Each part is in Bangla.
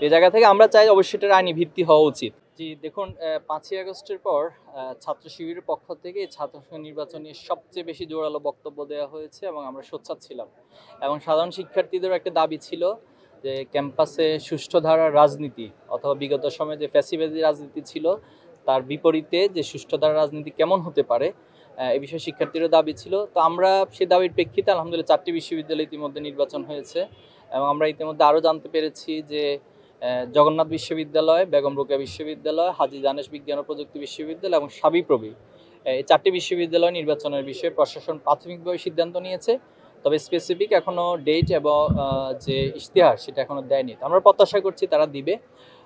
এই জায়গা থেকে আমরা চাই অবশ্যই এটার আইনি ভিত্তি হওয়া উচিত। জি দেখুন, ৫ই আগস্টের পর ছাত্র শিবিরের পক্ষ থেকে ছাত্র সংসদ নির্বাচন নিয়ে সবচেয়ে বেশি জোরালো বক্তব্য দেওয়া হয়েছে এবং আমরা সোচ্চার ছিলাম। এবং সাধারণ শিক্ষার্থীদেরও একটা দাবি ছিল যে ক্যাম্পাসে সুষ্ঠু ধারার রাজনীতি অথবা বিগত সময়ে যে ফ্যাসিবাদী রাজনীতি ছিল তার বিপরীতে যে সুষ্ঠু ধারার রাজনীতি কেমন হতে পারে এ বিষয়ে শিক্ষার্থীরও দাবি ছিল। তো আমরা সেই দাবির প্রেক্ষিতে আলহামদুলিল্লাহ 4টি বিশ্ববিদ্যালয়ে ইতিমধ্যে নির্বাচন হয়েছে এবং আমরা ইতিমধ্যে আরও জানতে পেরেছি যে জগন্নাথ বিশ্ববিদ্যালয়, বেগম রোকেয়া বিশ্ববিদ্যালয়, হাজী দানেশ বিজ্ঞান ও প্রযুক্তি বিশ্ববিদ্যালয় এবং শাবিপ্রবি এই 4টি বিশ্ববিদ্যালয় নির্বাচনের বিষয়ে প্রশাসন প্রাথমিকভাবে সিদ্ধান্ত নিয়েছে। তবে স্পেসিফিক এখনও ডেট এবং যে ইশতেহার সেটা এখনও দেয়নি। আমরা প্রত্যাশা করছি তারা দিবে।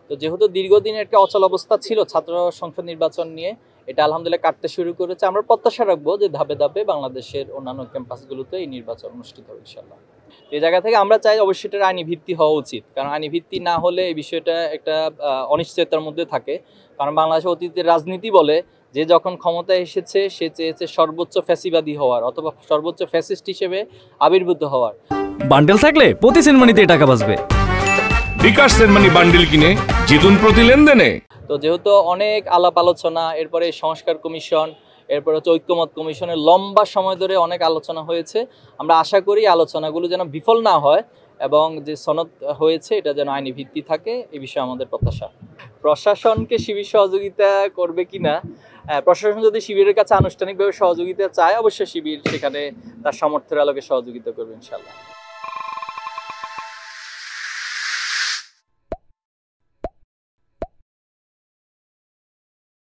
তো যেহেতু দীর্ঘদিনের একটা অচল অবস্থা ছিল ছাত্র সংসদ নির্বাচন নিয়ে, এটা আলহামদুলিল্লাহ কাটতে শুরু করেছে। আমরা প্রত্যাশা রাখবো যে ধাপে ধাপে বাংলাদেশের অন্যান্য ক্যাম্পাসগুলোতে এই নির্বাচন অনুষ্ঠিত হবে ইনশাআল্লাহ। এই জায়গা থেকে আমরা চাই অবশ্যই এটার আইনি ভিত্তি হওয়া উচিত, কারণ আইনি ভিত্তি না হলে এই বিষয়টা একটা অনিশ্চয়তার মধ্যে থাকে। কারণ বাংলাদেশের অতীতের রাজনীতি বলে যে যখন ক্ষমতায় এসেছে সে চেয়েছে সর্বোচ্চ ফ্যাসিবাদী হওয়ার অথবা সর্বোচ্চ ফ্যাসিস্ট হিসেবে আবির্ভূত হওয়ার। বান্ডেল থাকলে প্রতি সেনমানিতে টাকা বাঁচবে। বিকাশ সেনমানি বান্ডেল কিনে জিতুন প্রতি লেনদেনে। তো যেহেতু অনেক আলাপ আলোচনা, এরপরে সংস্কার কমিশন, এরপর হচ্ছে ঐক্যমত কমিশনের লম্বা সময় ধরে অনেক আলোচনা হয়েছে। আমরা আশা করি আলোচনাগুলো যেন বিফল না হয় এবং যে সনদ হয়েছে এটা যেন আইনি ভিত্তি থাকে, এই বিষয়ে আমাদের প্রত্যাশা। প্রশাসনকে শিবির সহযোগিতা করবে কিনা, প্রশাসন যদি শিবিরের কাছে আনুষ্ঠানিকভাবে সহযোগিতা চায় অবশ্যই শিবির সেখানে তার সামর্থ্যের আলোকে সহযোগিতা করবে ইনশাআল্লাহ।